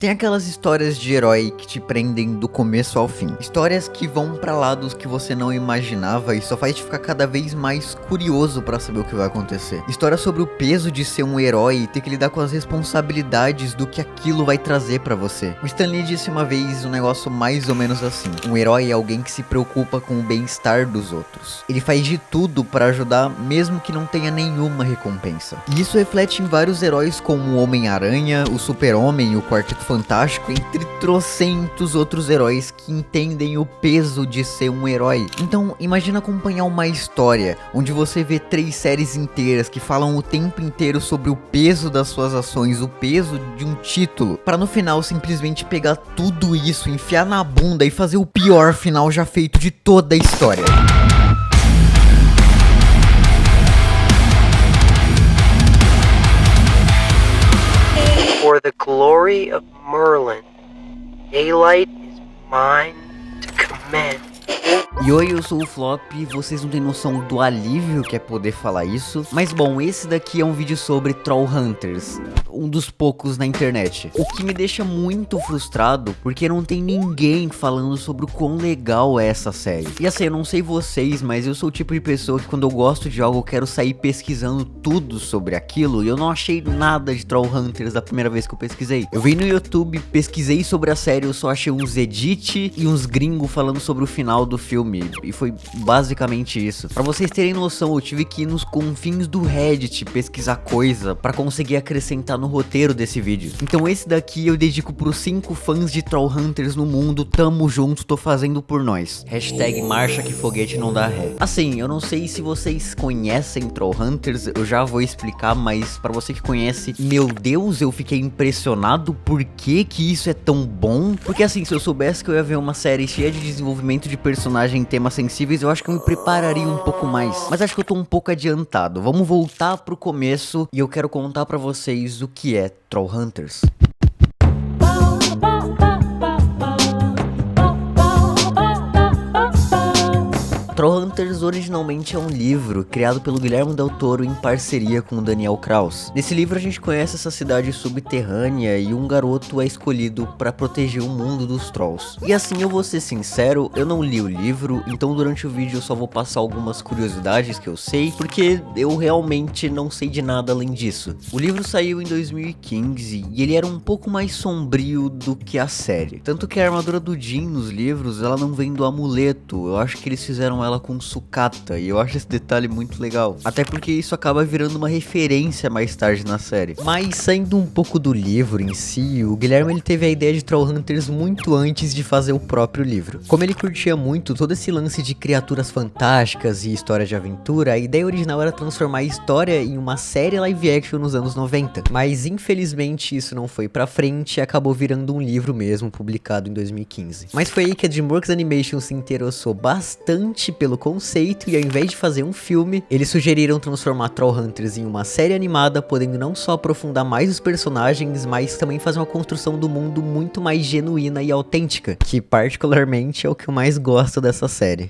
Tem aquelas histórias de herói que te prendem do começo ao fim. Histórias que vão pra lados que você não imaginava e só faz te ficar cada vez mais curioso pra saber o que vai acontecer. Histórias sobre o peso de ser um herói e ter que lidar com as responsabilidades do que aquilo vai trazer pra você. O Stan Lee disse uma vez um negócio mais ou menos assim: um herói é alguém que se preocupa com o bem-estar dos outros. Ele faz de tudo pra ajudar mesmo que não tenha nenhuma recompensa. E isso reflete em vários heróis como o Homem-Aranha, o Super-Homem e o Quarteto Fantástico, entre trocentos outros heróis que entendem o peso de ser um herói. Então, imagina acompanhar uma história onde você vê 3 séries inteiras que falam o tempo inteiro sobre o peso das suas ações, o peso de um título, para no final simplesmente pegar tudo isso, enfiar na bunda e fazer o pior final já feito de toda a história. For the glory of Merlin, daylight is mine to command. E oi, eu sou o Flop, vocês não têm noção do alívio que é poder falar isso. Mas bom, esse daqui é um vídeo sobre Trollhunters, um dos poucos na internet. O que me deixa muito frustrado, porque não tem ninguém falando sobre o quão legal é essa série. E assim, eu não sei vocês, mas eu sou o tipo de pessoa que quando eu gosto de algo eu quero sair pesquisando tudo sobre aquilo. E eu não achei nada de Trollhunters da primeira vez que eu pesquisei. Eu vim no YouTube, pesquisei sobre a série, eu só achei uns edit e uns gringos falando sobre o final do filme. E foi basicamente isso. Pra vocês terem noção, eu tive que ir nos confins do Reddit pesquisar coisa pra conseguir acrescentar no roteiro desse vídeo. Então esse daqui eu dedico pros 5 fãs de Trollhunters no mundo. Tamo junto, tô fazendo por nós. Hashtag marcha que foguete não dá ré. Assim, eu não sei se vocês conhecem Trollhunters, eu já vou explicar, mas pra você que conhece, meu Deus, eu fiquei impressionado. Por que que isso é tão bom? Porque assim, se eu soubesse que eu ia ver uma série cheia de desenvolvimento de personagem em temas sensíveis, eu acho que eu me prepararia um pouco mais. Mas acho que eu tô um pouco adiantado. Vamos voltar pro começo e eu quero contar pra vocês o que é Trollhunters. Trollhunters originalmente é um livro criado pelo Guillermo del Toro em parceria com o Daniel Kraus. Nesse livro a gente conhece essa cidade subterrânea e um garoto é escolhido para proteger o mundo dos trolls. E assim, eu vou ser sincero, eu não li o livro, então durante o vídeo eu só vou passar algumas curiosidades que eu sei, porque eu realmente não sei de nada além disso. O livro saiu em 2015 e ele era um pouco mais sombrio do que a série. Tanto que a armadura do Jin nos livros, ela não vem do amuleto, eu acho que eles fizeram ela com sucata, e eu acho esse detalhe muito legal, até porque isso acaba virando uma referência mais tarde na série. Mas saindo um pouco do livro em si, o Guilherme ele teve a ideia de Trollhunters muito antes de fazer o próprio livro. Como ele curtia muito todo esse lance de criaturas fantásticas e histórias de aventura, a ideia original era transformar a história em uma série live action nos anos 90, mas infelizmente isso não foi pra frente e acabou virando um livro mesmo, publicado em 2015. Mas foi aí que a DreamWorks Animation se interessou bastante pelo conceito e ao invés de fazer um filme, eles sugeriram transformar Trollhunters em uma série animada, podendo não só aprofundar mais os personagens, mas também fazer uma construção do mundo muito mais genuína e autêntica, que particularmente é o que eu mais gosto dessa série.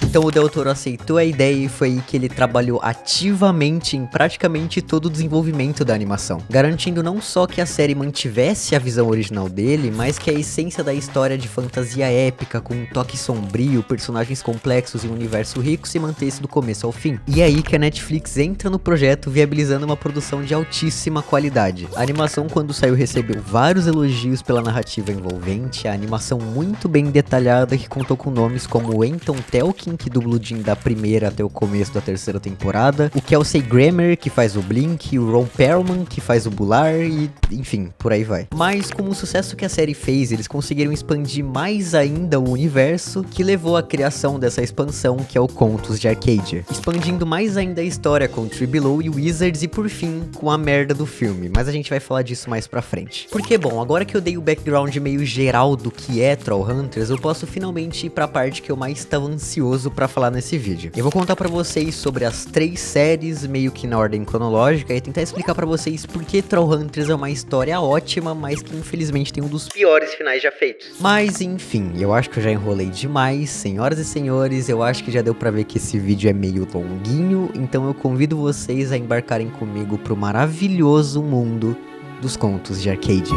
Então o Del Toro aceitou a ideia e foi aí que ele trabalhou ativamente em praticamente todo o desenvolvimento da animação, garantindo não só que a série mantivesse a visão original dele, mas que a essência da história de fantasia épica, com um toque sombrio, personagens complexos e um universo rico se mantesse do começo ao fim. E é aí que a Netflix entra no projeto, viabilizando uma produção de altíssima qualidade. A animação, quando saiu, recebeu vários elogios pela narrativa envolvente, a animação muito bem detalhada que contou com nomes como Anton Telkin, que dubla o Jin da primeira até o começo da terceira temporada, o Kelsey Grammer, que faz o Blink, o Ron Perlman, que faz o Bular e, enfim, por aí vai. Mas com o sucesso que a série fez, eles conseguiram expandir mais ainda o universo, que levou à criação dessa expansão, que é o Contos de Arcadia, expandindo mais ainda a história com Three Below e Wizards e, por fim, com a merda do filme, mas a gente vai falar disso mais pra frente. Porque, bom, agora que eu dei o background meio geral do que é Trollhunters, eu posso finalmente ir pra parte que eu mais estava ansioso pra falar nesse vídeo. Eu vou contar pra vocês sobre as 3 séries, meio que na ordem cronológica, e tentar explicar pra vocês por que Trollhunters é uma história ótima, mas que infelizmente tem um dos piores finais já feitos. Mas enfim, eu acho que eu já enrolei demais, senhoras e senhores, eu acho que já deu pra ver que esse vídeo é meio longuinho, então eu convido vocês a embarcarem comigo pro maravilhoso mundo dos contos de Arcadia.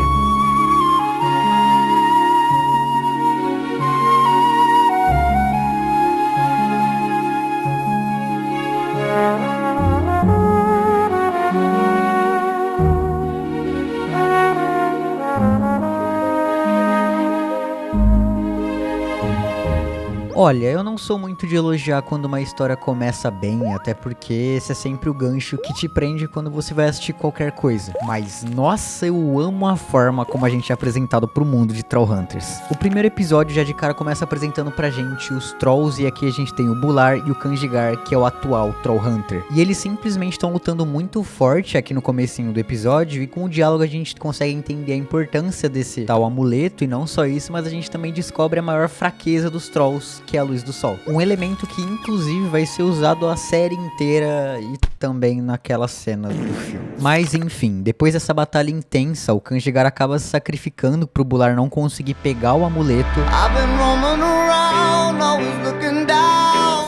Olha, eu não sou muito de elogiar quando uma história começa bem, até porque esse é sempre o gancho que te prende quando você vai assistir qualquer coisa. Mas, nossa, eu amo a forma como a gente é apresentado pro mundo de Trollhunters. O primeiro episódio já de cara começa apresentando pra gente os Trolls, e aqui a gente tem o Bular e o Kanjigar, que é o atual Trollhunter. E eles simplesmente estão lutando muito forte aqui no comecinho do episódio, e com o diálogo a gente consegue entender a importância desse tal amuleto, e não só isso, mas a gente também descobre a maior fraqueza dos Trolls, que é a luz do sol. Um elemento que inclusive vai ser usado a série inteira e também naquela cena do filme. Mas enfim, depois dessa batalha intensa, o Kanjigar acaba se sacrificando pro Bular não conseguir pegar o amuleto,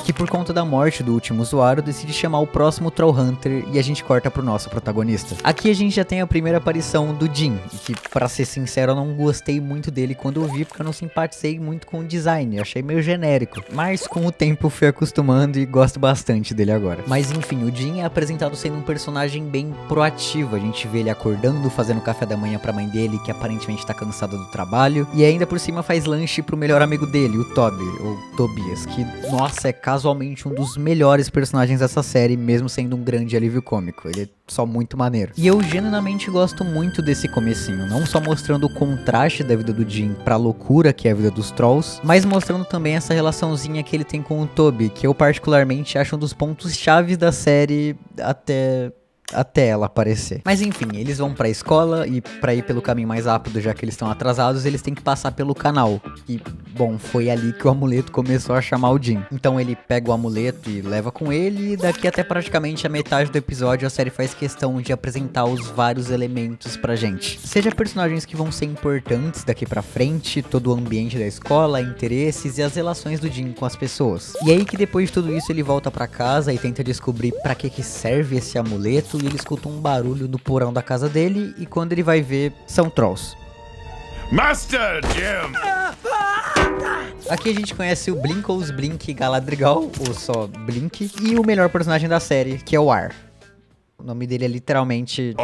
que por conta da morte do último usuário decide chamar o próximo Trollhunter, e a gente corta pro nosso protagonista. Aqui a gente já tem a primeira aparição do Jin, que pra ser sincero eu não gostei muito dele quando eu vi, porque eu não simpatizei muito com o design, eu achei meio genérico, mas com o tempo fui acostumando e gosto bastante dele agora. Mas enfim, o Jin é apresentado sendo um personagem bem proativo, a gente vê ele acordando, fazendo café da manhã pra mãe dele, que aparentemente tá cansada do trabalho, e ainda por cima faz lanche pro melhor amigo dele, o Toby, ou Tobias, que nossa, é casualmente um dos melhores personagens dessa série, mesmo sendo um grande alívio cômico. Ele é só muito maneiro. E eu genuinamente gosto muito desse comecinho, não só mostrando o contraste da vida do Jin pra loucura que é a vida dos Trolls, mas mostrando também essa relaçãozinha que ele tem com o Toby, que eu particularmente acho um dos pontos chaves da série até ela aparecer. Mas enfim, eles vão pra escola, e pra ir pelo caminho mais rápido, já que eles estão atrasados, eles têm que passar pelo canal. E, bom, foi ali que o amuleto começou a chamar o Jin. Então ele pega o amuleto e leva com ele, e daqui até praticamente a metade do episódio a série faz questão de apresentar os vários elementos pra gente. Seja personagens que vão ser importantes daqui pra frente, todo o ambiente da escola, interesses e as relações do Jin com as pessoas. E aí que depois de tudo isso ele volta pra casa e tenta descobrir pra que serve esse amuleto, e ele escuta um barulho no porão da casa dele, e quando ele vai ver, são Trolls. Master Jim! Aqui a gente conhece o Blinkles Blink Galadrigal, ou só Blink, e o melhor personagem da série, que é o Ar. O nome dele é literalmente...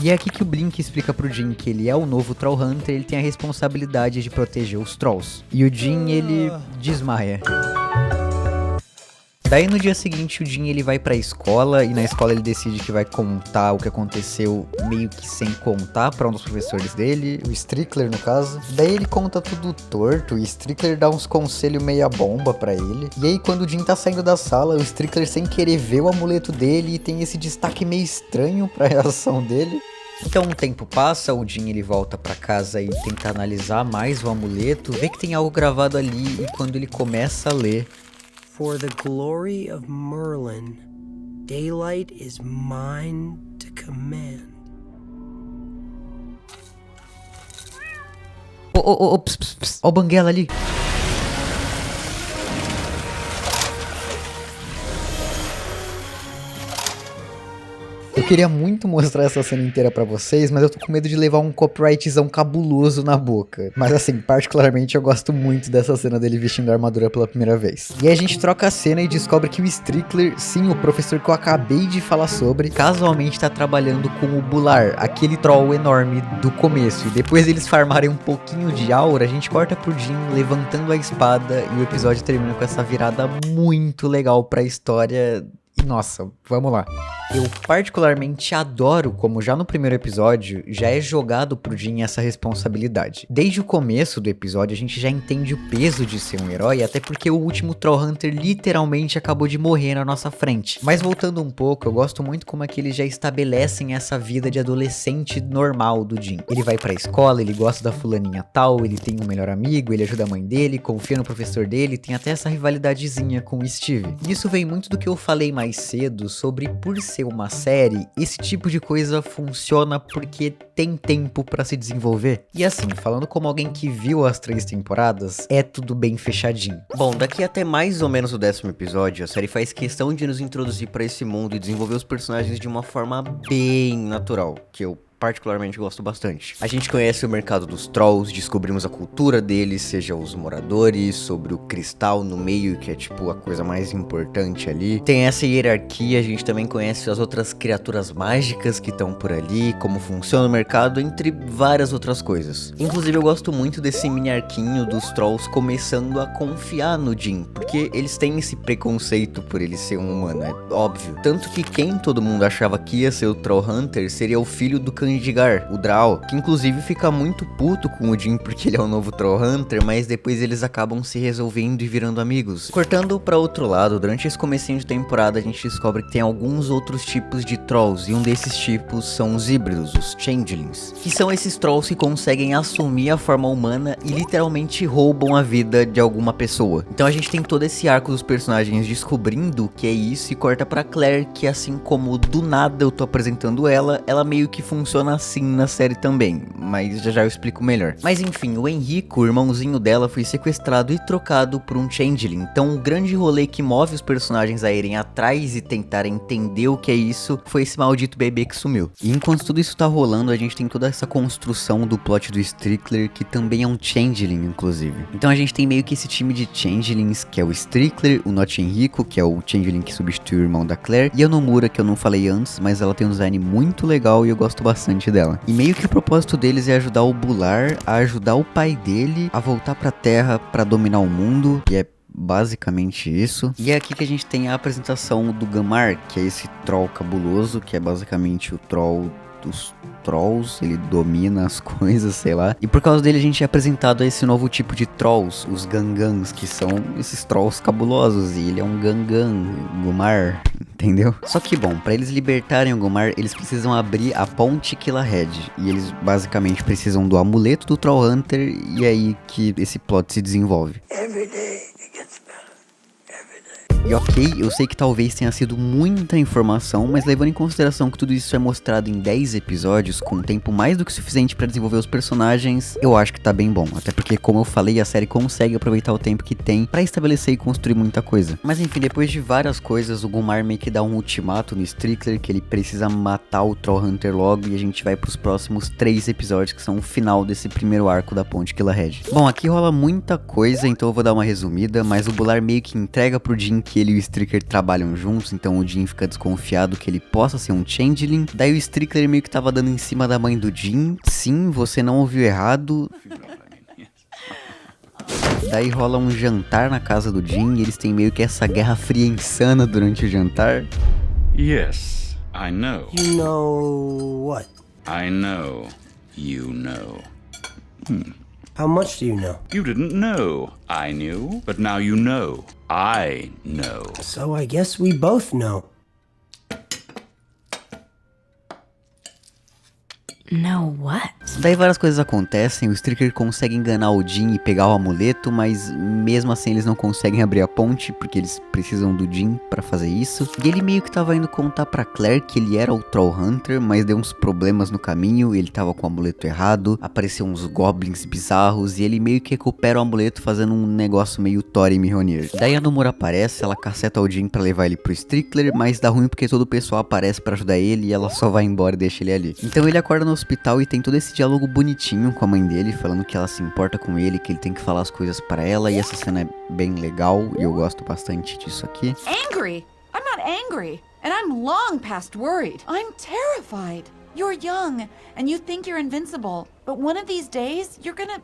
E é aqui que o Blink explica pro Jin que ele é o novo Trollhunter, ele tem a responsabilidade de proteger os Trolls. E o Jin, ele desmaia. Daí no dia seguinte o Jin ele vai pra escola, e na escola ele decide que vai contar o que aconteceu meio que sem contar pra um dos professores dele, o Strickler no caso. Daí ele conta tudo torto, e o Strickler dá uns conselhos meia bomba pra ele. E aí quando o Jin tá saindo da sala, o Strickler sem querer vê o amuleto dele, e tem esse destaque meio estranho pra reação dele. Então um tempo passa, o Jin ele volta pra casa e tenta analisar mais o amuleto, vê que tem algo gravado ali, e quando ele começa a ler... For the glory of Merlin, daylight is mine to command. Ó o Banguela ali. Eu queria muito mostrar essa cena inteira pra vocês, mas eu tô com medo de levar um copyrightzão cabuloso na boca. Mas assim, particularmente eu gosto muito dessa cena dele vestindo a armadura pela primeira vez. E aí a gente troca a cena e descobre que o Strickler, sim, o professor que eu acabei de falar sobre, casualmente tá trabalhando com o Bular, aquele troll enorme do começo. E depois eles farmarem um pouquinho de aura, a gente corta pro Jin levantando a espada, e o episódio termina com essa virada muito legal pra história. E nossa, vamos lá. Eu particularmente adoro como já no primeiro episódio já é jogado pro Jin essa responsabilidade. Desde o começo do episódio a gente já entende o peso de ser um herói, até porque o último Trollhunter literalmente acabou de morrer na nossa frente. Mas voltando um pouco, eu gosto muito como é que eles já estabelecem essa vida de adolescente normal do Jin. Ele vai pra escola, ele gosta da fulaninha tal, ele tem um melhor amigo, ele ajuda a mãe dele, confia no professor dele, tem até essa rivalidadezinha com o Steve. Isso vem muito do que eu falei mais cedo sobre por ser uma série, esse tipo de coisa funciona porque tem tempo pra se desenvolver. E assim, falando como alguém que viu as 3 temporadas, é tudo bem fechadinho. Bom, daqui até mais ou menos o 10º episódio, a série faz questão de nos introduzir pra esse mundo e desenvolver os personagens de uma forma bem natural, que eu particularmente gosto bastante. A gente conhece o mercado dos Trolls, descobrimos a cultura deles, seja os moradores, sobre o cristal no meio, que é tipo a coisa mais importante ali. Tem essa hierarquia, a gente também conhece as outras criaturas mágicas que estão por ali, como funciona o mercado, entre várias outras coisas. Inclusive eu gosto muito desse mini arquinho dos Trolls começando a confiar no Jin, porque eles têm esse preconceito por ele ser um humano, é óbvio. Tanto que quem todo mundo achava que ia ser o Troll Hunter seria o filho do Kandigar, o Drow, que inclusive fica muito puto com o Jin porque ele é o novo Troll Hunter, mas depois eles acabam se resolvendo e virando amigos. Cortando pra outro lado, durante esse comecinho de temporada a gente descobre que tem alguns outros tipos de Trolls, e um desses tipos são os híbridos, os Changelings, que são esses Trolls que conseguem assumir a forma humana e literalmente roubam a vida de alguma pessoa. Então a gente tem todo esse arco dos personagens descobrindo o que é isso, e corta pra Claire, que assim como do nada eu tô apresentando ela meio que funciona assim na série também, mas já eu explico melhor. Mas enfim, o Henrico, o irmãozinho dela, foi sequestrado e trocado por um Changeling. Então o grande rolê que move os personagens a irem atrás e tentarem entender o que é isso foi esse maldito bebê que sumiu. E enquanto tudo isso tá rolando, a gente tem toda essa construção do plot do Strickler, que também é um Changeling, inclusive. Então a gente tem meio que esse time de Changelings, que é o Strickler, o Not Henrico, que é o Changeling que substitui o irmão da Claire, e a Nomura, que eu não falei antes, mas ela tem um design muito legal e eu gosto bastante dela. E meio que o propósito deles é ajudar o Bular a ajudar o pai dele a voltar pra Terra pra dominar o mundo, e é basicamente isso. E é aqui que a gente tem a apresentação do Gamar, que é esse troll cabuloso, que é basicamente o troll dos Trolls, ele domina as coisas, sei lá. E por causa dele a gente é apresentado a esse novo tipo de Trolls, os Gangans, que são esses Trolls cabulosos, e ele é um Gangan, Gumar, entendeu? Só que bom, pra eles libertarem o Gumar, eles precisam abrir a ponte Killahead, e eles basicamente precisam do amuleto do Troll Hunter, e é aí que esse plot se desenvolve. Every day it gets better. E ok, eu sei que talvez tenha sido muita informação, mas levando em consideração que tudo isso é mostrado em 10 episódios, com um tempo mais do que suficiente pra desenvolver os personagens, eu acho que tá bem bom. Até porque, como eu falei, a série consegue aproveitar o tempo que tem pra estabelecer e construir muita coisa. Mas enfim, depois de várias coisas, o Gumar meio que dá um ultimato no Strickler, que ele precisa matar o Troll Hunter logo, e a gente vai pros próximos 3 episódios, que são o final desse primeiro arco da ponte Killahead. Bom, aqui rola muita coisa, então eu vou dar uma resumida, mas o Bular meio que entrega pro Jin que ele e o Strickler trabalham juntos, então o Jin fica desconfiado que ele possa ser um Changeling. Daí o Strickler meio que tava dando em cima da mãe do Jin. Sim, você não ouviu errado. Daí rola um jantar na casa do Jin e eles têm meio que essa guerra fria insana durante o jantar. Yes, I know. You know what? I know. You know. How much do you know? You didn't know. I knew, but now you know. I know. So I guess we both know. No what? Daí várias coisas acontecem, o Strickler consegue enganar o Jin e pegar o amuleto, mas mesmo assim eles não conseguem abrir a ponte, porque eles precisam do Jin pra fazer isso. E ele meio que tava indo contar pra Claire que ele era o Troll Hunter, mas deu uns problemas no caminho, ele tava com o amuleto errado, apareceu uns goblins bizarros, e ele meio que recupera o amuleto fazendo um negócio meio Thor e Mjolnir. Daí a Nomura aparece, ela caceta o Jin pra levar ele pro Strickler, mas dá ruim porque todo o pessoal aparece pra ajudar ele e ela só vai embora e deixa ele ali. Então ele acorda no hospital e tem todo esse diálogo bonitinho com a mãe dele, falando que ela se importa com ele, que ele tem que falar as coisas pra ela, e essa cena é bem legal e eu gosto bastante disso aqui. Angry? I'm not angry, and I'm long past worried. I'm terrified. You're young, and you think you're invincible, but one of these days, you're gonna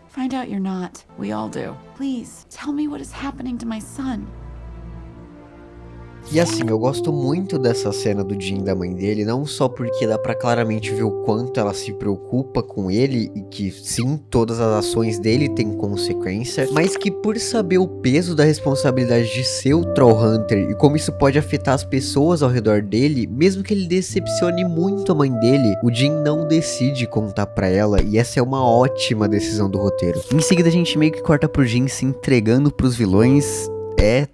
find out you're not. We all do. Please, tell me what is happening to my son. E assim, eu gosto muito dessa cena do Jin e da mãe dele, não só porque dá pra claramente ver o quanto ela se preocupa com ele e que sim, todas as ações dele têm consequência, mas que por saber o peso da responsabilidade de ser o Troll Hunter e como isso pode afetar as pessoas ao redor dele, mesmo que ele decepcione muito a mãe dele, o Jin não decide contar pra ela, e essa é uma ótima decisão do roteiro. Em seguida a gente meio que corta pro Jin se entregando pros vilões.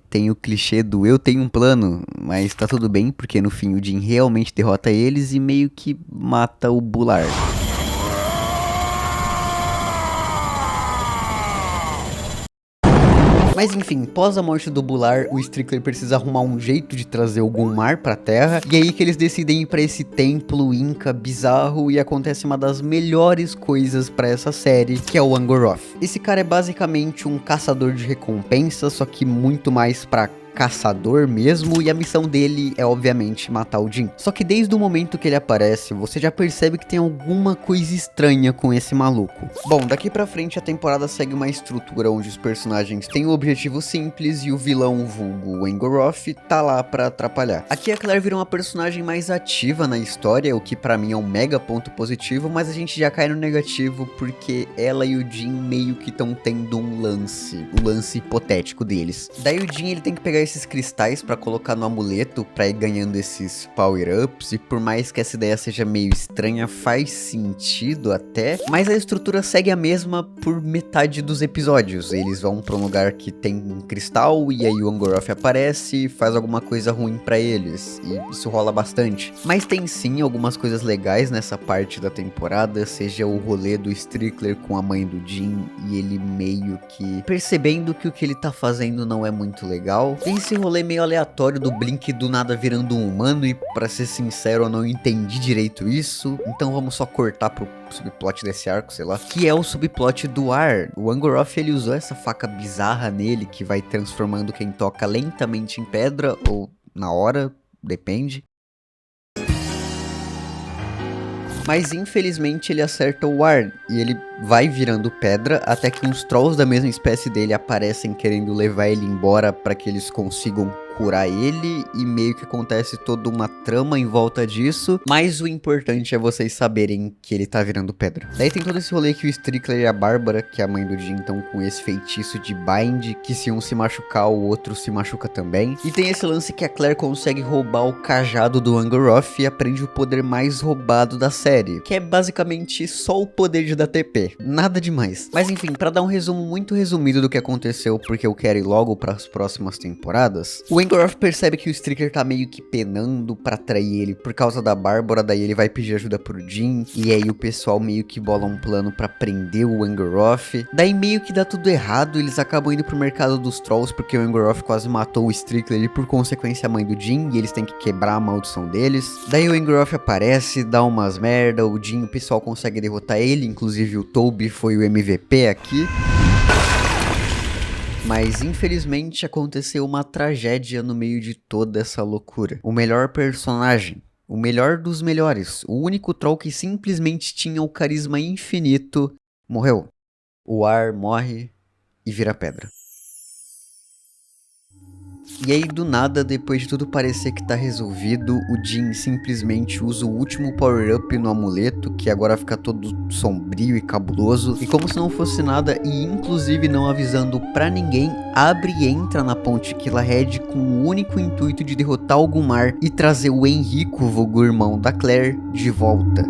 Tem o clichê do eu tenho um plano, mas tá tudo bem, porque no fim o Jin realmente derrota eles e meio que mata o Bular. Mas enfim, pós a morte do Bular, o Strickler precisa arrumar um jeito de trazer o Gunmar pra Terra, e aí que eles decidem ir pra esse templo Inca bizarro, e acontece uma das melhores coisas pra essa série, que é o Angoroth. Esse cara é basicamente um caçador de recompensas, só que muito mais pra caçador mesmo, e a missão dele é obviamente matar o Jin. Só que desde o momento que ele aparece, você já percebe que tem alguma coisa estranha com esse maluco. Bom, daqui pra frente a temporada segue uma estrutura onde os personagens têm um objetivo simples e o vilão vulgo Angoroth tá lá pra atrapalhar. Aqui a Claire vira uma personagem mais ativa na história, o que pra mim é um mega ponto positivo, mas a gente já cai no negativo porque ela e o Jin meio que estão tendo um lance hipotético deles. Daí o Jin ele tem que pegar esses cristais pra colocar no amuleto pra ir ganhando esses power-ups, e por mais que essa ideia seja meio estranha, faz sentido até, mas a estrutura segue a mesma por metade dos episódios. Eles vão pra um lugar que tem um cristal, e aí o Angoroth aparece e faz alguma coisa ruim pra eles, e isso rola bastante. Mas tem sim algumas coisas legais nessa parte da temporada, seja o rolê do Strickler com a mãe do Jin, e ele meio que percebendo que o que ele tá fazendo não é muito legal. Tem esse rolê meio aleatório do Blink do nada virando um humano, e pra ser sincero eu não entendi direito isso, então vamos só cortar pro subplot desse arco, sei lá, que é o subplot do ar. O Angoroth ele usou essa faca bizarra nele que vai transformando quem toca lentamente em pedra, ou na hora, depende. Mas infelizmente ele acerta o ar e ele vai virando pedra até que uns trolls da mesma espécie dele aparecem querendo levar ele embora para que eles consigam curar ele, e meio que acontece toda uma trama em volta disso, mas o importante é vocês saberem que ele tá virando pedra. Daí tem todo esse rolê que o Strickler e a Bárbara, que é a mãe do Jin, estão com esse feitiço de bind, que se um se machucar, o outro se machuca também. E tem esse lance que a Claire consegue roubar o cajado do Angoroth e aprende o poder mais roubado da série, que é basicamente só o poder de dar TP, nada demais. Mas enfim, pra dar um resumo muito resumido do que aconteceu, porque eu quero ir logo pras próximas temporadas, o Angoroth percebe que o Strickler tá meio que penando pra trair ele por causa da Bárbara, daí ele vai pedir ajuda pro Jin, e aí o pessoal meio que bola um plano pra prender o Angoroth. Daí meio que dá tudo errado, eles acabam indo pro mercado dos trolls porque o Angoroth quase matou o Strickler e por consequência a mãe do Jin, e eles têm que quebrar a maldição deles. Daí o Angoroth aparece, dá umas merda, o Jin, o pessoal consegue derrotar ele, inclusive o Toby foi o MVP aqui. Mas infelizmente aconteceu uma tragédia no meio de toda essa loucura. O melhor personagem, o melhor dos melhores, o único troll que simplesmente tinha o carisma infinito, morreu. O ar morre e vira pedra. E aí do nada, depois de tudo parecer que tá resolvido, o Jin simplesmente usa o último power-up no amuleto, que agora fica todo sombrio e cabuloso, e como se não fosse nada, e inclusive não avisando pra ninguém, abre e entra na ponte Killahead com o único intuito de derrotar o Gunmar e trazer o Henrico, vulgo irmão da Claire, de volta.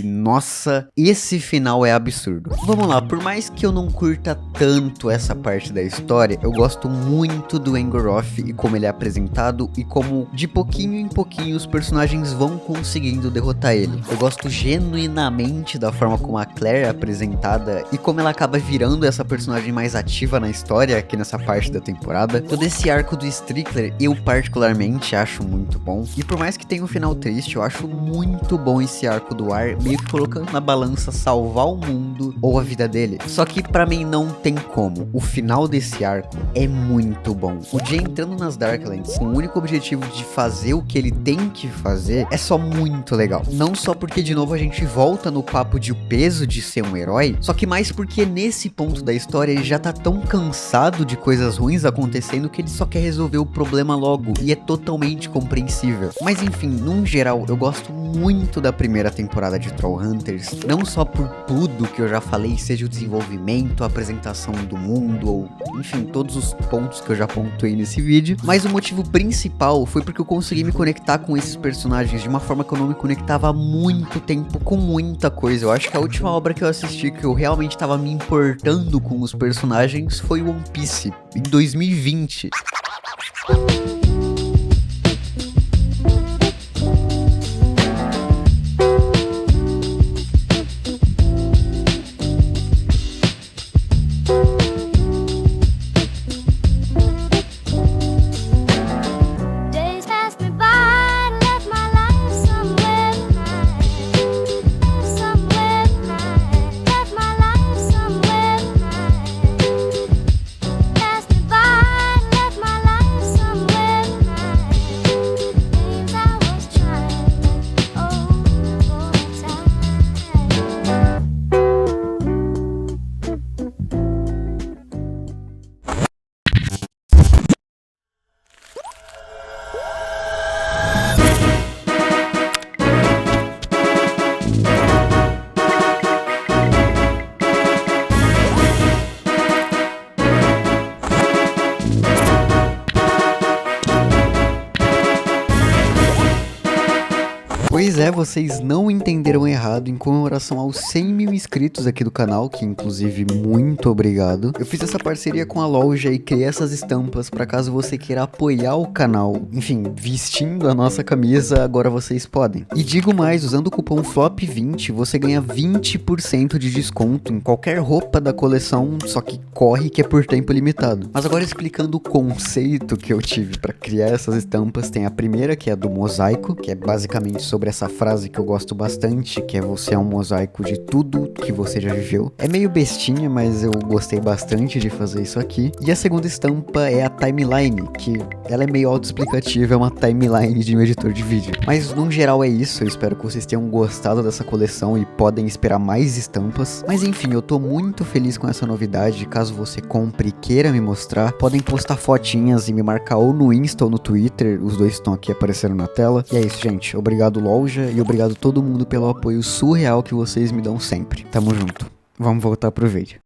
Nossa, esse final é absurdo. Vamos lá, por mais que eu não curta tanto essa parte da história, eu gosto muito do Angoroth e como ele é apresentado e como de pouquinho em pouquinho os personagens vão conseguindo derrotar ele. Eu gosto genuinamente da forma como a Claire é apresentada e como ela acaba virando essa personagem mais ativa na história aqui nessa parte da temporada. Todo esse arco do Strickler eu particularmente acho muito bom, e por mais que tenha um final triste, eu acho muito bom esse arco do ar, meio que colocando na balança salvar o mundo ou a vida dele. Só que pra mim não tem como. O final desse arco é muito bom. O Jay entrando nas Darklands com o único objetivo de fazer o que ele tem que fazer é só muito legal. Não só porque de novo a gente volta no papo de o peso de ser um herói, só que mais porque nesse ponto da história ele já tá tão cansado de coisas ruins acontecendo que ele só quer resolver o problema logo, e é totalmente compreensível. Mas enfim, num geral, eu gosto muito da primeira temporada de Trollhunters, não só por tudo que eu já falei, seja o desenvolvimento, a apresentação do mundo, ou enfim, todos os pontos que eu já pontuei nesse vídeo, mas o motivo principal foi porque eu consegui me conectar com esses personagens de uma forma que eu não me conectava há muito tempo com muita coisa. Eu acho que a última obra que eu assisti que eu realmente tava me importando com os personagens foi One Piece, em 2020. Pois é, vocês não entenderam errado. Em comemoração aos 100 mil inscritos aqui do canal, que inclusive muito obrigado, eu fiz essa parceria com a loja e criei essas estampas para caso você queira apoiar o canal. Enfim, vestindo a nossa camisa, agora vocês podem. E digo mais, usando o cupom FLOP20, você ganha 20% de desconto em qualquer roupa da coleção, só que corre que é por tempo limitado. Mas agora explicando o conceito que eu tive para criar essas estampas, tem a primeira que é a do mosaico, que é basicamente sobre essa frase que eu gosto bastante, que é você é um mosaico de tudo que você já viveu. É meio bestinha, mas eu gostei bastante de fazer isso aqui. E a segunda estampa é a timeline, que ela é meio autoexplicativa, é uma timeline de um editor de vídeo. Mas no geral é isso, eu espero que vocês tenham gostado dessa coleção e podem esperar mais estampas. Mas enfim, eu tô muito feliz com essa novidade. Caso você compre e queira me mostrar, podem postar fotinhas e me marcar ou no Insta ou no Twitter, os dois estão aqui aparecendo na tela. E é isso, gente, obrigado loja e obrigado todo mundo pelo apoio surreal que vocês me dão sempre. Tamo junto, vamos voltar pro vídeo.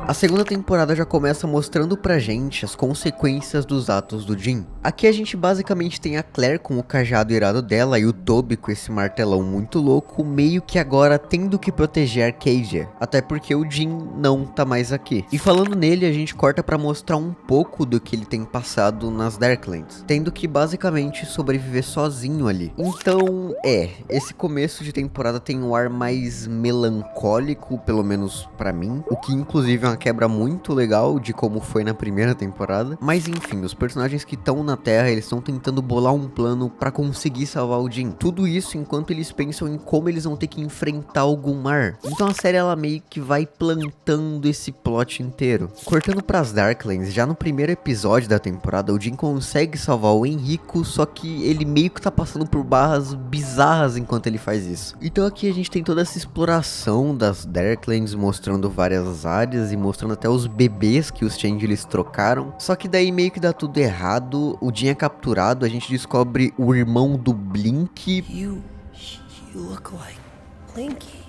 A segunda temporada já começa mostrando pra gente as consequências dos atos do Jin. Aqui a gente basicamente tem a Claire com o cajado irado dela e o Toby com esse martelão muito louco, meio que agora tendo que proteger a Arcadia, até porque o Jin não tá mais aqui. E falando nele, a gente corta pra mostrar um pouco do que ele tem passado nas Darklands, tendo que basicamente sobreviver sozinho ali. Então, esse começo de temporada tem um ar mais melancólico, pelo menos pra mim, o que inclusive é uma quebra muito legal de como foi na primeira temporada. Mas enfim, os personagens que estão na Terra, eles estão tentando bolar um plano pra conseguir salvar o Jin. Tudo isso enquanto eles pensam em como eles vão ter que enfrentar o Gunmar. Então a série ela meio que vai plantando esse plot inteiro. Cortando pras Darklands, já no primeiro episódio da temporada, o Jin consegue salvar o Henrico, só que ele meio que tá passando por barras bizarras enquanto ele faz isso. Então aqui a gente tem toda essa exploração das Darklands, mostrando várias áreas e mostrando até os bebês que os Changelings trocaram. Só que daí meio que dá tudo errado. O Jin é capturado, a gente descobre o irmão do Blink. You look like Blinky.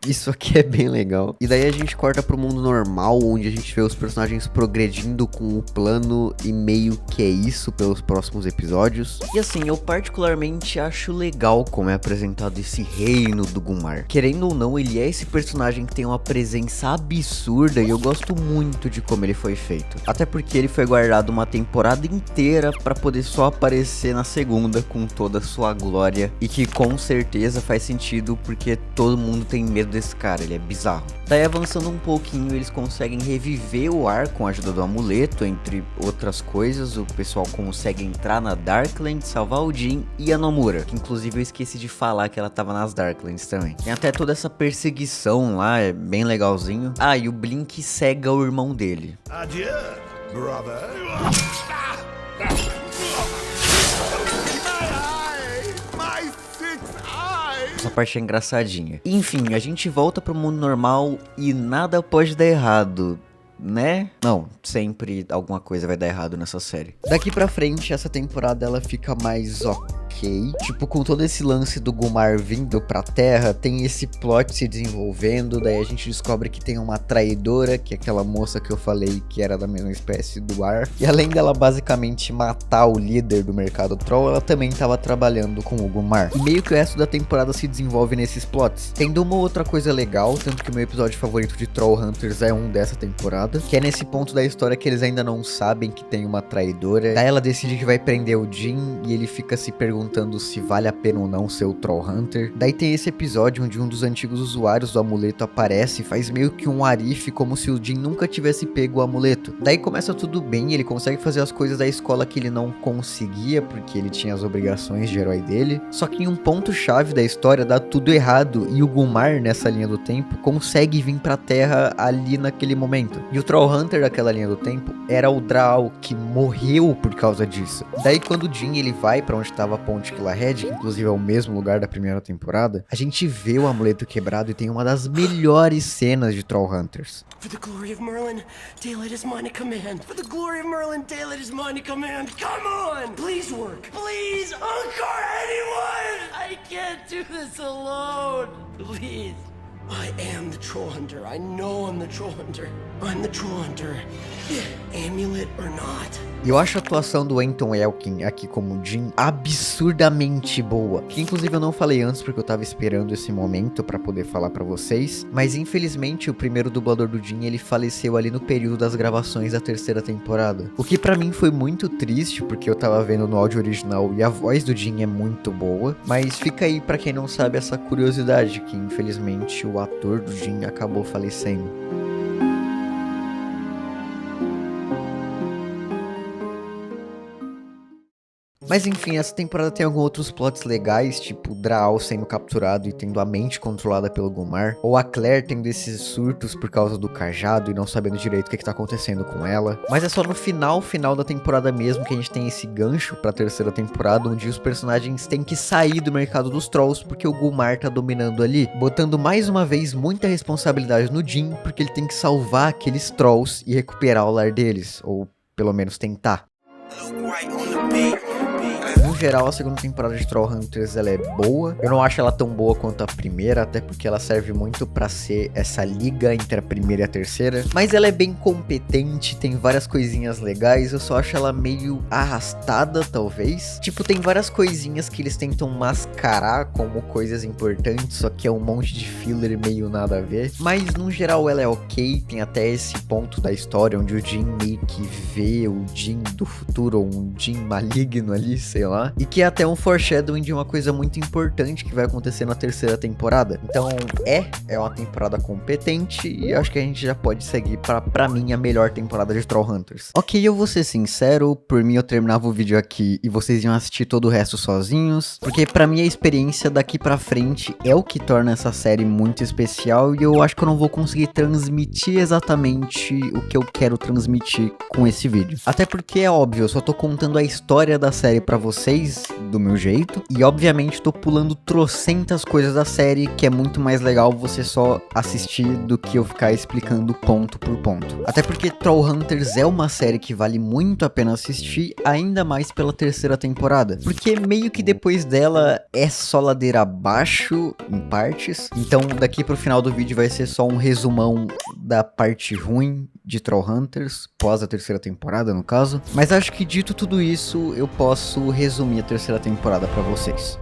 Isso aqui é bem legal. E daí a gente corta pro mundo normal, onde a gente vê os personagens progredindo com o plano e meio que é isso pelos próximos episódios. E assim, eu particularmente acho legal como é apresentado esse reino do Gunmar. Querendo ou não, ele é esse personagem que tem uma presença absurda e eu gosto muito de como ele foi feito. Até porque ele foi guardado uma temporada inteira pra poder só aparecer na segunda com toda a sua glória. E que com certeza faz sentido porque todo mundo tem medo desse cara, ele é bizarro. Daí avançando um pouquinho, eles conseguem reviver o ar com a ajuda do amuleto, entre outras coisas. O pessoal consegue entrar na Darklands, salvar o Jin e a Nomura, que inclusive eu esqueci de falar que ela tava nas Darklands também. Tem até toda essa perseguição lá, é bem legalzinho. Ah, e o Blink cega o irmão dele. Adieu, brother. Essa parte é engraçadinha. Enfim, a gente volta pro mundo normal e nada pode dar errado, né? Não, sempre alguma coisa vai dar errado nessa série. Daqui pra frente, essa temporada ela fica mais ok. Tipo, com todo esse lance do Gunmar vindo pra Terra, tem esse plot se desenvolvendo, daí a gente descobre que tem uma traidora, que é aquela moça que eu falei que era da mesma espécie do ar. E além dela basicamente matar o líder do mercado troll, ela também tava trabalhando com o Gunmar. E meio que o resto da temporada se desenvolve nesses plots. Tendo uma outra coisa legal, tanto que o meu episódio favorito de Troll Hunters é um dessa temporada, que é nesse ponto da história que eles ainda não sabem que tem uma traidora. Daí ela decide que vai prender o Jin e ele fica se perguntando se vale a pena ou não ser o Troll Hunter. Daí tem esse episódio onde um dos antigos usuários do amuleto aparece e faz meio que um arife como se o Jin nunca tivesse pego o amuleto. Daí começa tudo bem, ele consegue fazer as coisas da escola que ele não conseguia porque ele tinha as obrigações de herói dele. Só que em um ponto chave da história dá tudo errado e o Gunmar nessa linha do tempo consegue vir pra Terra ali naquele momento. E o Troll Hunter daquela linha do tempo era o Draal, que morreu por causa disso. Daí quando o Jin ele vai pra onde estava a ponte Killahead, que inclusive é o mesmo lugar da primeira temporada, a gente vê o amuleto quebrado e tem uma das melhores cenas de Troll Hunters. For the glory of Merlin, daylight is mine to command. For the glory of Merlin, daylight is mine to command. Come on! Please work. Please, encore anyone! I can't do this alone. Please. I am the troll hunter. I know I'm the troll hunter. I'm the troll hunter. Amulet or not. E eu acho a atuação do Anton Yelchin aqui como Jin absurdamente boa. Que inclusive eu não falei antes porque eu tava esperando esse momento pra poder falar pra vocês. Mas infelizmente o primeiro dublador do Jin, ele faleceu ali no período das gravações da terceira temporada. O que pra mim foi muito triste, porque eu tava vendo no áudio original e a voz do Jin é muito boa. Mas fica aí pra quem não sabe essa curiosidade, que infelizmente o ator do Jin acabou falecendo. Mas enfim, essa temporada tem alguns outros plots legais, tipo Draal sendo capturado e tendo a mente controlada pelo Gumar, ou a Claire tendo esses surtos por causa do cajado e não sabendo direito o que tá acontecendo com ela. Mas é só no final da temporada mesmo que a gente tem esse gancho pra terceira temporada, onde os personagens têm que sair do mercado dos Trolls porque o Gumar tá dominando ali, botando mais uma vez muita responsabilidade no Jin, porque ele tem que salvar aqueles Trolls e recuperar o lar deles, ou pelo menos tentar. No geral, a segunda temporada de Trollhunters ela é boa. Eu não acho ela tão boa quanto a primeira, até porque ela serve muito pra ser essa liga entre a primeira e a terceira. Mas ela é bem competente, tem várias coisinhas legais. Eu só acho ela meio arrastada, talvez. Tipo, tem várias coisinhas que eles tentam mascarar como coisas importantes, só que é um monte de filler meio nada a ver. Mas no geral ela é ok, tem até esse ponto da história onde o Jin meio que vê o Jin do futuro, ou um Jin maligno ali, sei lá. E que é até um foreshadowing de uma coisa muito importante que vai acontecer na terceira temporada. Então é uma temporada competente e acho que a gente já pode seguir pra mim a melhor temporada de Trollhunters. Ok, eu vou ser sincero, por mim eu terminava o vídeo aqui e vocês iam assistir todo o resto sozinhos, porque pra mim a experiência daqui pra frente é o que torna essa série muito especial e eu acho que eu não vou conseguir transmitir exatamente o que eu quero transmitir com esse vídeo. Até porque é óbvio, eu só tô contando a história da série pra vocês do meu jeito, e obviamente tô pulando trocentas coisas da série, que é muito mais legal você só assistir do que eu ficar explicando ponto por ponto. Até porque Trollhunters é uma série que vale muito a pena assistir, ainda mais pela terceira temporada, porque meio que depois dela é só ladeira abaixo em partes, então daqui pro final do vídeo vai ser só um resumão da parte ruim de Trollhunters, pós a terceira temporada no caso, mas acho que dito tudo isso, eu posso resumir a terceira temporada pra vocês.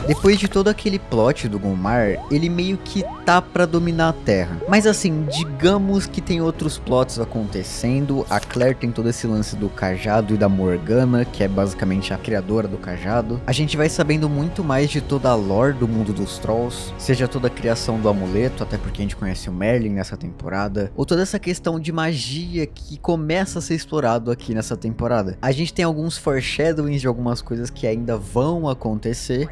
Depois de todo aquele plot do Gumar, ele meio que tá pra dominar a Terra. Mas assim, digamos que tem outros plots acontecendo. A Claire tem todo esse lance do cajado e da Morgana, que é basicamente a criadora do cajado. A gente vai sabendo muito mais de toda a lore do mundo dos Trolls, seja toda a criação do amuleto, até porque a gente conhece o Merlin nessa temporada, ou toda essa questão de magia que começa a ser explorado aqui nessa temporada. A gente tem alguns foreshadowings de algumas coisas que ainda vão acontecer.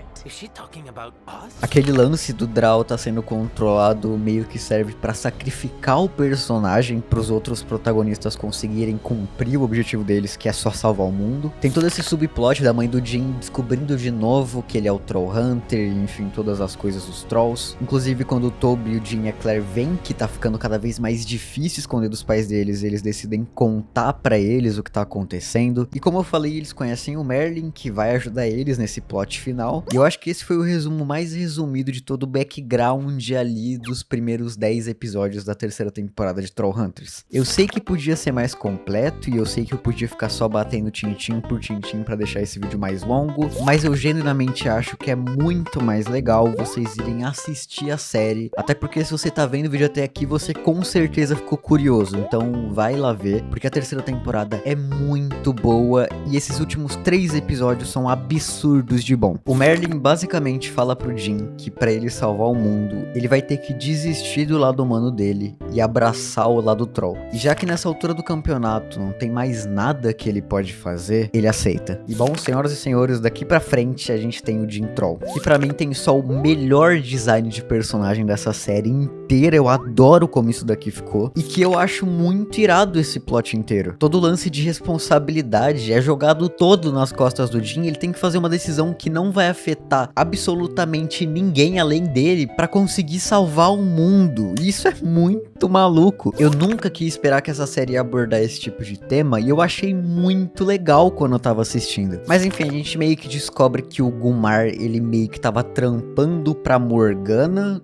Aquele lance do Draal tá sendo controlado meio que serve pra sacrificar o personagem pros outros protagonistas conseguirem cumprir o objetivo deles, que é só salvar o mundo. Tem todo esse subplot da mãe do Jin descobrindo de novo que ele é o Trollhunter, e enfim, todas as coisas dos Trolls. Inclusive quando o Toby, o Jin e a Claire veem que tá ficando cada vez mais difícil esconder dos pais deles, eles decidem contar pra eles o que tá acontecendo. E como eu falei, eles conhecem o Merlin, que vai ajudar eles nesse plot final. E eu acho que esse foi o resumo mais resumido de todo o background ali dos primeiros 10 episódios da terceira temporada de Trollhunters. Eu sei que podia ser mais completo e eu sei que eu podia ficar só batendo tintim por tintim pra deixar esse vídeo mais longo, mas eu genuinamente acho que é muito mais legal vocês irem assistir a série, até porque se você tá vendo o vídeo até aqui, você com certeza ficou curioso, então vai lá ver, porque a terceira temporada é muito boa e esses últimos 3 episódios são absurdos de bom. O Merlin basicamente basicamente fala pro Jin que pra ele salvar o mundo, ele vai ter que desistir do lado humano dele e abraçar o lado troll. E já que nessa altura do campeonato não tem mais nada que ele pode fazer, ele aceita. E bom, senhoras e senhores, daqui pra frente a gente tem o Jin Troll, que pra mim tem só o melhor design de personagem dessa série inteira. Eu adoro como isso daqui ficou, e que eu acho muito irado esse plot inteiro. Todo o lance de responsabilidade é jogado todo nas costas do Jin. Ele tem que fazer uma decisão que não vai afetar absolutamente ninguém além dele pra conseguir salvar o mundo. Isso é muito maluco. Eu nunca quis esperar que essa série ia abordar esse tipo de tema, e eu achei muito legal quando eu tava assistindo. Mas enfim, a gente meio que descobre que o Gumar, ele meio que tava trampando pra Morgana.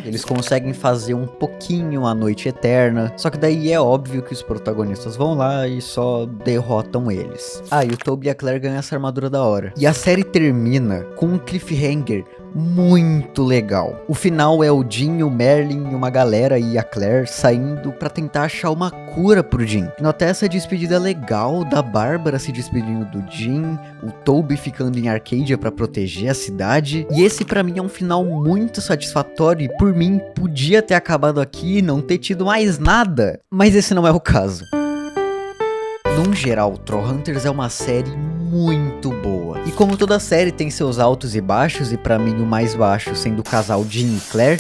Eles conseguem fazer um pouquinho a Noite Eterna, só que daí é óbvio que os protagonistas vão lá e só derrotam eles. Ah, e o Toby e a Claire ganham essa armadura da hora. E a série termina com um cliffhanger muito legal. O final é o Jin, o Merlin e uma galera e a Claire saindo pra tentar achar uma cura pro Jin. Nota essa despedida legal da Bárbara se despedindo do Jin, o Toby ficando em Arcadia pra proteger a cidade. E esse pra mim é um final muito satisfatório, e por mim podia ter acabado aqui e não ter tido mais nada. Mas esse não é o caso. Num geral, Trollhunters é uma série muito boa. E como toda série tem seus altos e baixos, e pra mim o mais baixo sendo o casal Jin e Claire,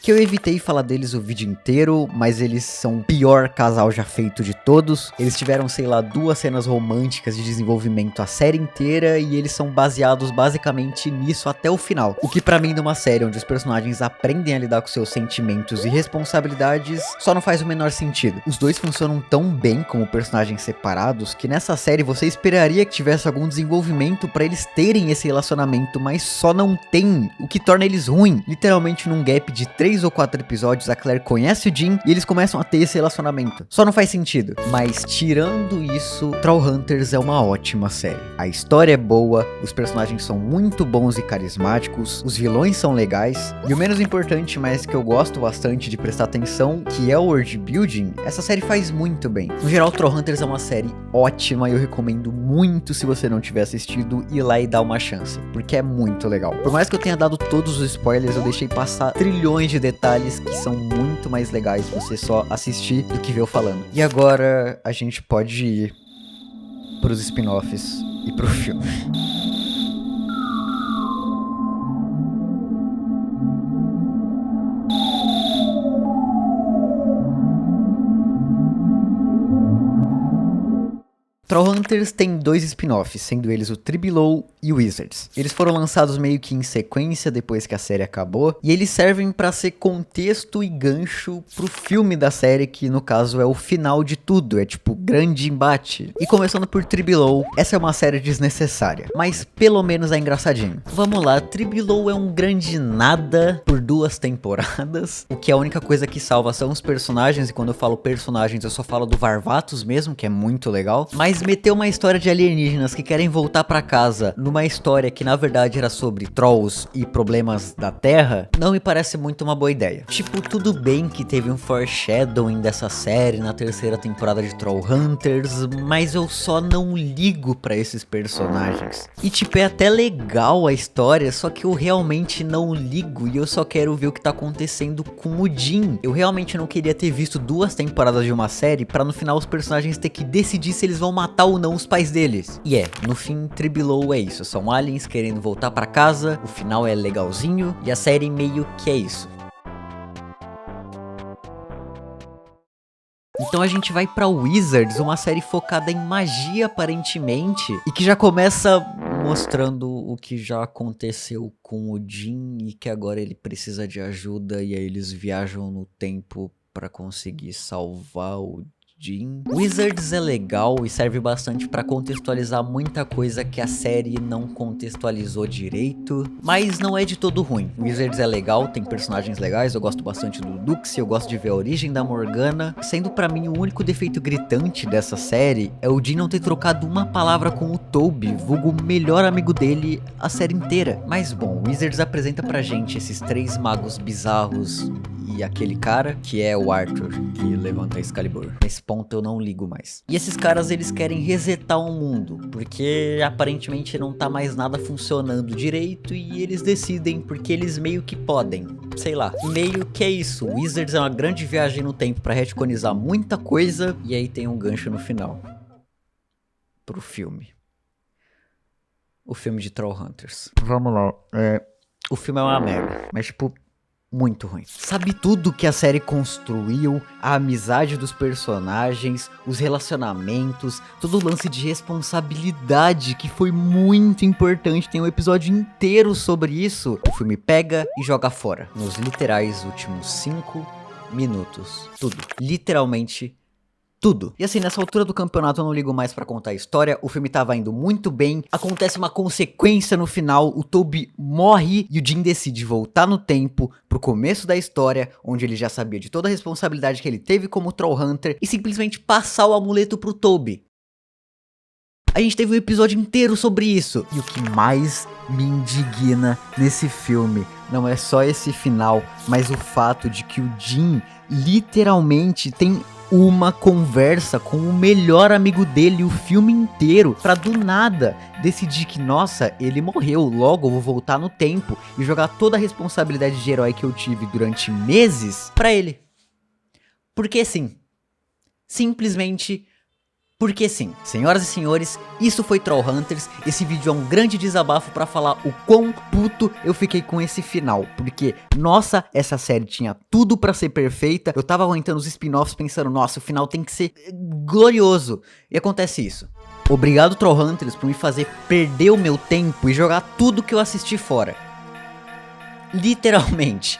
que eu evitei falar deles o vídeo inteiro, mas eles são o pior casal já feito de todos. Eles tiveram, sei lá, 2 cenas românticas de desenvolvimento a série inteira, e eles são baseados basicamente nisso até o final. O que pra mim numa série onde os personagens aprendem a lidar com seus sentimentos e responsabilidades só não faz o menor sentido. Os dois funcionam tão bem como personagens separados que nessa série você esperaria que tivesse algum desenvolvimento pra eles terem esse relacionamento, mas só não tem, o que torna eles ruins. Literalmente num gap de 3 ou 4 episódios, a Claire conhece o Jin e eles começam a ter esse relacionamento. Só não faz sentido. Mas tirando isso, Trollhunters é uma ótima série. A história é boa, os personagens são muito bons e carismáticos, os vilões são legais, e o menos importante, mas que eu gosto bastante de prestar atenção, que é o world building, essa série faz muito bem. No geral, Trollhunters é uma série ótima e eu recomendo muito, se você não tiver assistido, ir lá e dar uma chance, porque é muito legal. Por mais que eu tenha dado todos os spoilers, eu deixei passar trilhões de detalhes que são muito mais legais você só assistir do que ver eu falando. E agora a gente pode ir pros spin-offs e pro filme. Trollhunters tem 2 spin-offs, sendo eles o Tribelow e o Wizards. Eles foram lançados meio que em sequência depois que a série acabou, e eles servem pra ser contexto e gancho pro filme da série, que no caso é o final de tudo, é tipo grande embate. E começando por Tribelow, essa é uma série desnecessária, mas pelo menos é engraçadinho. Vamos lá, Tribelow é um grande nada por 2 temporadas, o que a única coisa que salva são os personagens, e quando eu falo personagens eu só falo do Varvatos mesmo, que é muito legal, mas meter uma história de alienígenas que querem voltar pra casa numa história que na verdade era sobre trolls e problemas da Terra, não me parece muito uma boa ideia. Tipo, tudo bem que teve um foreshadowing dessa série na 3ª temporada de Trollhunters, mas eu só não ligo pra esses personagens. E tipo, é até legal a história, só que eu realmente não ligo e eu só quero ver o que tá acontecendo com o Jin. Eu realmente não queria ter visto 2 temporadas de uma série pra no final os personagens ter que decidir se eles vão matar ou não os pais deles. E no fim, Tribelow é isso, são aliens querendo voltar pra casa, o final é legalzinho, e a série meio que é isso. Então a gente vai pra Wizards, uma série focada em magia aparentemente, e que já começa mostrando o que já aconteceu com o Jin e que agora ele precisa de ajuda, e aí eles viajam no tempo pra conseguir salvar o Jin. Wizards é legal e serve bastante pra contextualizar muita coisa que a série não contextualizou direito, mas não é de todo ruim. Wizards é legal, tem personagens legais, eu gosto bastante do Dux, eu gosto de ver a origem da Morgana, sendo pra mim o único defeito gritante dessa série é o Jin não ter trocado uma palavra com o Toby, vulgo melhor amigo dele, a série inteira. Mas bom, Wizards apresenta pra gente esses 3 magos bizarros e aquele cara, que é o Arthur, que levanta a Excalibur. Nesse ponto eu não ligo mais. E esses caras, eles querem resetar o mundo, porque aparentemente não tá mais nada funcionando direito e eles decidem, porque eles meio que podem, sei lá. E meio que é isso, Wizards é uma grande viagem no tempo pra retconizar muita coisa, e aí tem um gancho no final. Pro filme. O filme de Trollhunters. Vamos lá, o filme é uma merda, mas tipo, muito ruim. Sabe tudo que a série construiu, a amizade dos personagens, os relacionamentos, todo o lance de responsabilidade que foi muito importante, tem um episódio inteiro sobre isso. O filme pega e joga fora, nos literais últimos 5 minutos. Tudo, literalmente tudo. E assim, nessa altura do campeonato eu não ligo mais pra contar a história, o filme tava indo muito bem, acontece uma consequência no final, o Toby morre e o Jim decide voltar no tempo pro começo da história, onde ele já sabia de toda a responsabilidade que ele teve como Trollhunter e simplesmente passar o amuleto pro Toby. A gente teve um episódio inteiro sobre isso. E o que mais me indigna nesse filme não é só esse final, mas o fato de que o Jim literalmente tem uma conversa com o melhor amigo dele o filme inteiro, pra do nada decidir que, nossa, ele morreu, logo eu vou voltar no tempo e jogar toda a responsabilidade de herói que eu tive durante meses pra ele. Porque sim. Simplesmente porque sim. Senhoras e senhores, isso foi Trollhunters. Esse vídeo é um grande desabafo pra falar o quão puto eu fiquei com esse final. Porque, nossa, essa série tinha tudo pra ser perfeita. Eu tava aguentando os spin-offs pensando, nossa, o final tem que ser glorioso. E acontece isso. Obrigado, Trollhunters, por me fazer perder o meu tempo e jogar tudo que eu assisti fora. Literalmente.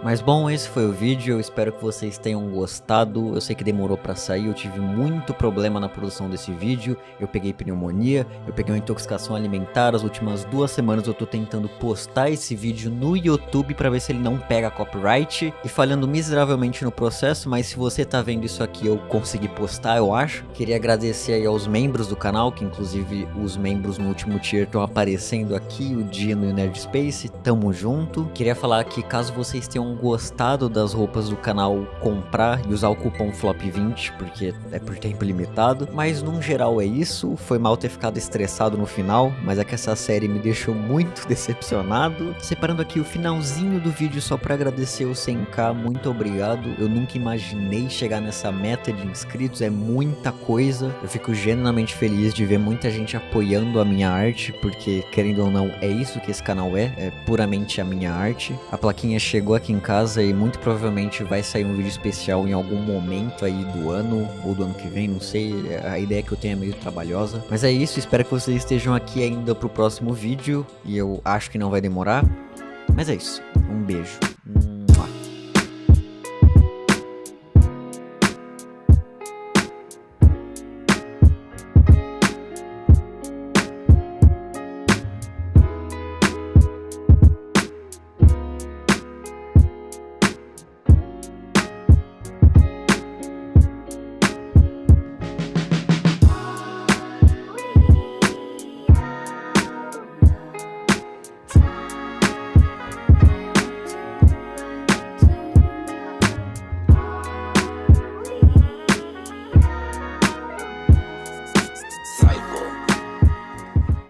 Mas bom, esse foi o vídeo, eu espero que vocês tenham gostado. Eu sei que demorou pra sair, eu tive muito problema na produção desse vídeo. Eu peguei pneumonia, eu peguei uma intoxicação alimentar. As últimas 2 semanas eu tô tentando postar esse vídeo no YouTube pra ver se ele não pega copyright. E falhando miseravelmente no processo, mas se você tá vendo isso aqui eu consegui postar, eu acho. Queria agradecer aí aos membros do canal, que inclusive os membros no último tier estão aparecendo aqui, o Dino e o Nerd Space, tamo junto. Queria falar que caso vocês tenham gostado das roupas do canal, comprar e usar o cupom FLOP20, porque é por tempo limitado, mas num geral é isso. Foi mal ter ficado estressado no final, mas é que essa série me deixou muito decepcionado. Separando aqui o finalzinho do vídeo só pra agradecer o 100k, muito obrigado. Eu nunca imaginei chegar nessa meta de inscritos, é muita coisa. Eu fico genuinamente feliz de ver muita gente apoiando a minha arte, porque querendo ou não, é isso que esse canal é puramente a minha arte. A plaquinha chegou aqui em casa e muito provavelmente vai sair um vídeo especial em algum momento aí do ano ou do ano que vem, não sei, a ideia que eu tenho é meio trabalhosa, mas é isso, espero que vocês estejam aqui ainda pro próximo vídeo e eu acho que não vai demorar, mas é isso, um beijo.